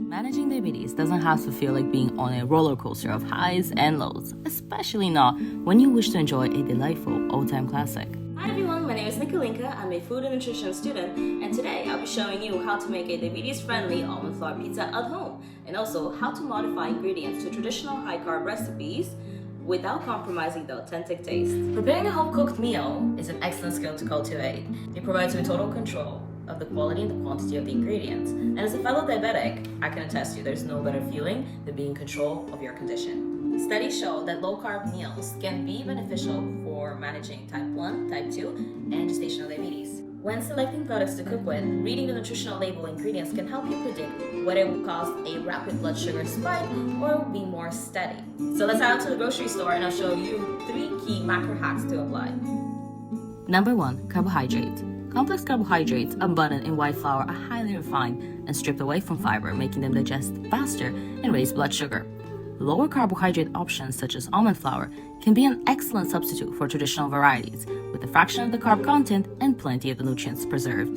Managing diabetes doesn't have to feel like being on a roller coaster of highs and lows, especially not when you wish to enjoy a delightful old-time classic. Hi everyone, my name is Nicolinka. I'm a food and nutrition student, and today I'll be showing you how to make a diabetes-friendly almond flour pizza at home, and also how to modify ingredients to traditional high-carb recipes without compromising the authentic taste. Preparing a home-cooked meal is an excellent skill to cultivate. It provides you with total control of the quality and the quantity of the ingredients. And as a fellow diabetic, I can attest to you there's no better feeling than being in control of your condition. Studies show that low-carb meals can be beneficial for managing type 1, type 2, and gestational diabetes. When selecting products to cook with, reading the nutritional label ingredients can help you predict whether it will cause a rapid blood sugar spike or it will be more steady. So let's head out to the grocery store and I'll show you 3 key macro hacks to apply. Number 1. Carbohydrates. Complex carbohydrates abundant in white flour are highly refined and stripped away from fiber, making them digest faster and raise blood sugar. Lower carbohydrate options such as almond flour can be an excellent substitute for traditional varieties, with a fraction of the carb content and plenty of the nutrients preserved.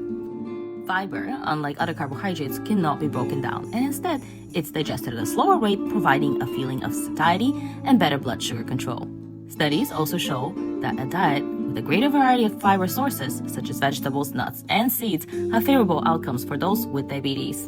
Fiber, unlike other carbohydrates, cannot be broken down, and instead, it's digested at a slower rate, providing a feeling of satiety and better blood sugar control. Studies also show that a diet with a greater variety of fiber sources, such as vegetables, nuts, and seeds, have favorable outcomes for those with diabetes.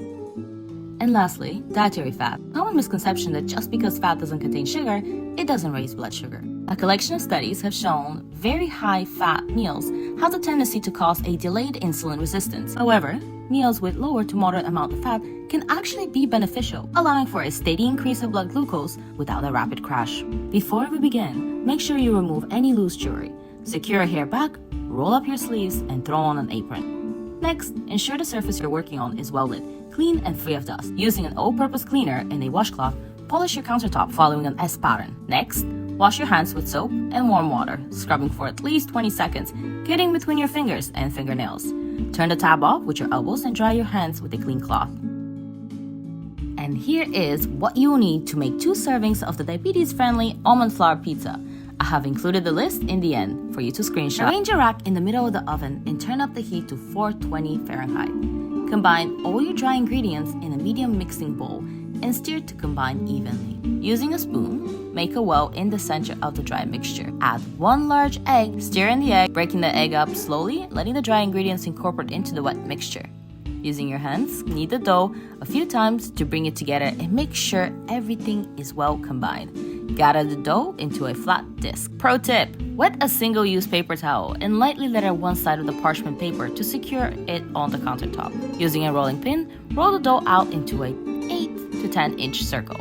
And lastly, dietary fat. Common misconception that just because fat doesn't contain sugar, it doesn't raise blood sugar. A collection of studies have shown very high fat meals have the tendency to cause a delayed insulin resistance. However, meals with lower to moderate amount of fat can actually be beneficial, allowing for a steady increase of blood glucose without a rapid crash. Before we begin, make sure you remove any loose jewelry. Secure a hair back, roll up your sleeves, and throw on an apron. Next, ensure the surface you're working on is well lit, clean and free of dust. Using an all-purpose cleaner and a washcloth, polish your countertop following an S pattern. Next, wash your hands with soap and warm water, scrubbing for at least 20 seconds, getting between your fingers and fingernails. Turn the tab off with your elbows and dry your hands with a clean cloth. And here is what you will need to make 2 servings of the diabetes-friendly almond flour pizza. I have included the list in the end for you to screenshot. Arrange your rack in the middle of the oven and turn up the heat to 420 Fahrenheit. Combine all your dry ingredients in a medium mixing bowl and stir to combine evenly. Using a spoon, make a well in the center of the dry mixture. Add 1 large egg, stir in the egg, breaking the egg up slowly, letting the dry ingredients incorporate into the wet mixture. Using your hands, knead the dough a few times to bring it together and make sure everything is well combined. Gather the dough into a flat disc. Pro tip: wet a single-use paper towel and lightly letter one side of the parchment paper to secure it on the countertop. Using a rolling pin, roll the dough out into a 8 to 10 inch circle.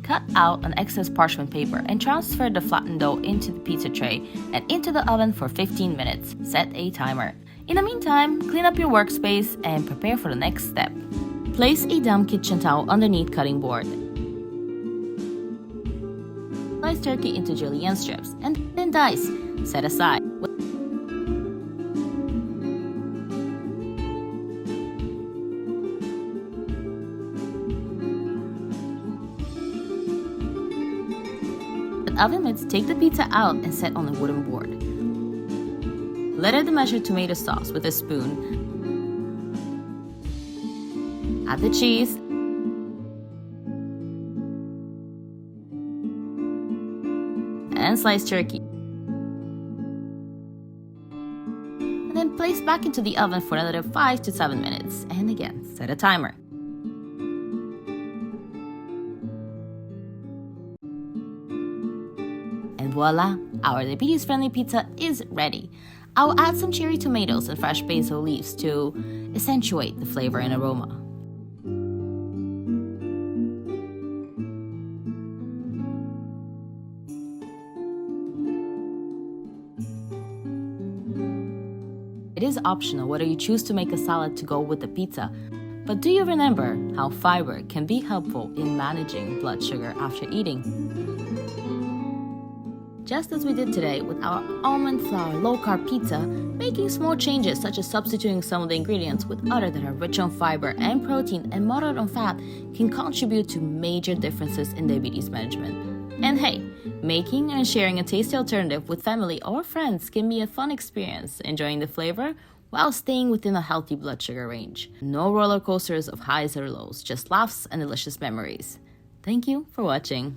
Cut out an excess parchment paper and transfer the flattened dough into the pizza tray and into the oven for 15 minutes. Set a timer. In the meantime, clean up your workspace and prepare for the next step. Place a damp kitchen towel underneath cutting board. Slice turkey into julienne strips and then dice. Set aside. Oven mitts, take the pizza out and set on a wooden board. Lather the measured tomato sauce with a spoon. Add the cheese. And sliced turkey. And then place back into the oven for another 5 to 7 minutes. And again, set a timer. And voila, our diabetes-friendly pizza is ready. I'll add some cherry tomatoes and fresh basil leaves to accentuate the flavor and aroma. It is optional whether you choose to make a salad to go with the pizza, but do you remember how fiber can be helpful in managing blood sugar after eating? just as we did today with our almond flour low-carb pizza, making small changes such as substituting some of the ingredients with others that are rich on fiber and protein and moderate on fat can contribute to major differences in diabetes management. And hey, making and sharing a tasty alternative with family or friends can be a fun experience, enjoying the flavor while staying within a healthy blood sugar range. No roller coasters of highs or lows, just laughs and delicious memories. Thank you for watching.